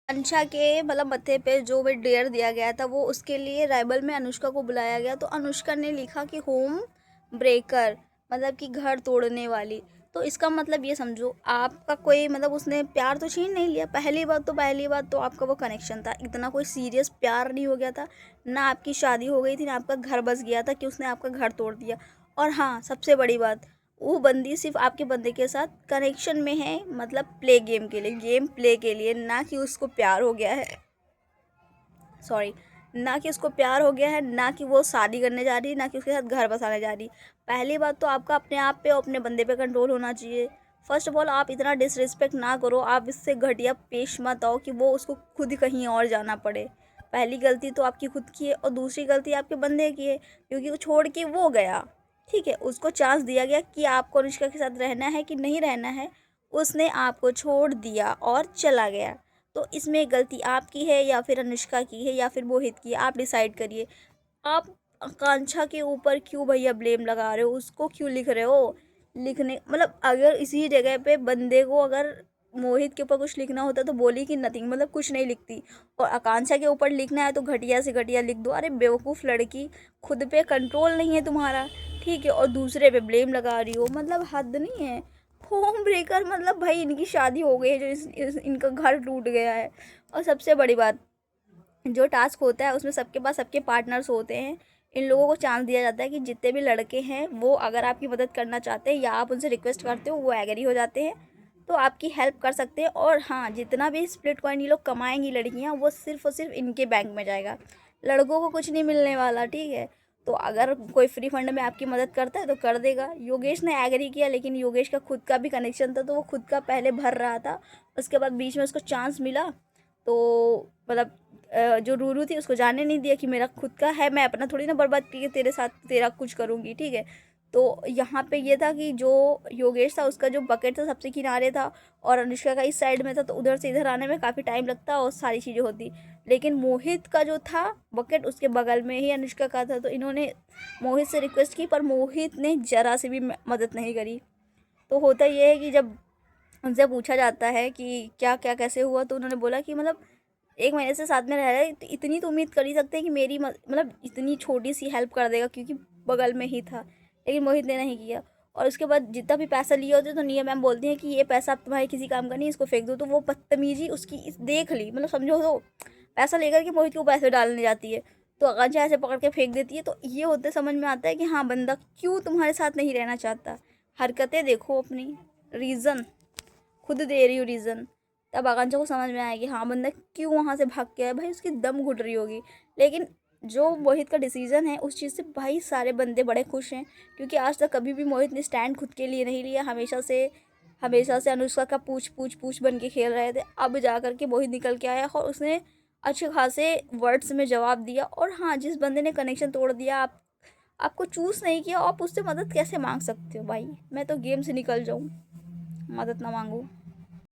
अंशा के मतलब मत्थे पे जो भी डेयर दिया गया था वो उसके लिए राइवल में अनुष्का को बुलाया गया, तो अनुष्का ने लिखा कि होम ब्रेकर मतलब कि घर तोड़ने वाली। तो इसका मतलब ये समझो आपका कोई मतलब उसने प्यार तो छीन नहीं लिया, पहली बात तो आपका वो कनेक्शन था, इतना कोई सीरियस प्यार नहीं हो गया था, ना आपकी शादी हो गई थी, ना आपका घर बस गया था कि उसने आपका घर तोड़ दिया। और हाँ, सबसे बड़ी बात, वो बंदी सिर्फ आपके बंदे के साथ कनेक्शन में है, मतलब प्ले गेम के लिए, गेम प्ले के लिए, ना कि उसको प्यार हो गया है। सॉरी, ना कि उसको प्यार हो गया है, ना कि वो शादी करने जा रही है, ना कि उसके साथ घर बसाने जा रही। पहली बात तो आपका अपने आप पे और अपने बंदे पे कंट्रोल होना चाहिए। फर्स्ट ऑफ ऑल आप इतना डिसरिस्पेक्ट ना करो, आप इससे घटिया पेश मत आओ कि वो उसको खुद कहीं और जाना पड़े। पहली गलती तो आपकी खुद की है और दूसरी गलती आपके बंदे की है, क्योंकि वो छोड़ के वो गया। ठीक है, उसको चांस दिया गया कि आपको अनुष्का के साथ रहना है कि नहीं रहना है, उसने आपको छोड़ दिया और चला गया। तो इसमें गलती आपकी है या फिर अनुष्का की है या फिर मोहित की है, आप डिसाइड करिए। आप आकांक्षा के ऊपर क्यों भैया ब्लेम लगा रहे हो, उसको क्यों लिख रहे हो? लिखने मतलब अगर इसी जगह पे बंदे को अगर मोहित के ऊपर कुछ लिखना होता तो बोली कि नथिंग, मतलब कुछ नहीं लिखती। और आकांक्षा के ऊपर लिखना है तो घटिया से घटिया लिख दो। अरे बेवकूफ़ लड़की, खुद पे कंट्रोल नहीं है तुम्हारा, ठीक है, और दूसरे पे ब्लेम लगा रही हो, मतलब हद नहीं है? होम ब्रेकर मतलब भाई इनकी शादी हो गई है, जो इनका घर टूट गया है। और सबसे बड़ी बात, जो टास्क होता है उसमें सबके पास सबके पार्टनर्स होते हैं। इन लोगों को चांस दिया जाता है कि जितने भी लड़के हैं वो अगर आपकी मदद करना चाहते हैं या आप उनसे रिक्वेस्ट करते हो वो एग्री हो जाते हैं, तो आपकी हेल्प कर सकते हैं। और हाँ, जितना भी स्प्लिट कॉइन ये लोग कमाएंगी लड़कियां, वो सिर्फ और सिर्फ इनके बैंक में जाएगा, लड़कों को कुछ नहीं मिलने वाला, ठीक है। तो अगर कोई फ्री फंड में आपकी मदद करता है तो कर देगा। योगेश ने एग्री किया, लेकिन योगेश का खुद का भी कनेक्शन था, तो वो खुद का पहले भर रहा था, उसके बाद बीच में उसको चांस मिला, तो मतलब जो रूरू थी उसको जानने नहीं दिया कि मेरा खुद का है, मैं अपना थोड़ी ना बर्बाद करके तेरे साथ तेरा कुछ करूँगी, ठीक है। तो यहाँ पे ये था कि जो योगेश था उसका जो बकेट था सबसे किनारे था और अनुष्का का इस साइड में था, तो उधर से इधर आने में काफ़ी टाइम लगता और सारी चीज़ें होती। लेकिन मोहित का जो था बकेट उसके बगल में ही अनुष्का का था, तो इन्होंने मोहित से रिक्वेस्ट की पर मोहित ने ज़रा से भी मदद नहीं करी। तो होता ये है कि जब उनसे पूछा जाता है कि क्या क्या कैसे हुआ, तो उन्होंने बोला कि मतलब 1 महीने से साथ में रह रहे हैं, तो इतनी तो उम्मीद कर ही सकते हैं कि मेरी मतलब इतनी छोटी सी हेल्प कर देगा, क्योंकि बगल में ही था। लेकिन मोहित ने नहीं किया। और उसके बाद जितना भी पैसा लिए होते तो निया मैम बोलती हैं कि ये पैसा अब तुम्हारे किसी काम का नहीं, इसको फेंक दो। तो वो बदतमीजी उसकी देख ली, मतलब समझो, तो पैसा लेकर के मोहित को पैसे डालने जाती है, तो आकांक्षा ऐसे पकड़ के फेंक देती है। तो ये होते समझ में आता है कि हाँ, बंदा क्यों तुम्हारे साथ नहीं रहना चाहता। हरकतें देखो अपनी, रीज़न खुद दे रही हूँ रीज़न। तब आकांक्षा को समझ में आया कि हाँ, बंदा क्यों वहाँ से भाग के आया, भाई उसकी दम घुट रही होगी। लेकिन जो मोहित का डिसीजन है उस चीज़ से भाई सारे बंदे बड़े खुश हैं, क्योंकि आज तक कभी भी मोहित ने स्टैंड खुद के लिए नहीं लिया, हमेशा से अनुष्का का पूछ पूछ पूछ बन के खेल रहे थे। अब जा कर के मोहित निकल के आया और उसने अच्छे खासे वर्ड्स में जवाब दिया। और हाँ, जिस बंदे ने कनेक्शन तोड़ दिया, आपको चूज़ नहीं किया, आप उससे मदद कैसे मांग सकते हो भाई? मैं तो गेम से निकल जाऊँ, मदद ना मांगूँ।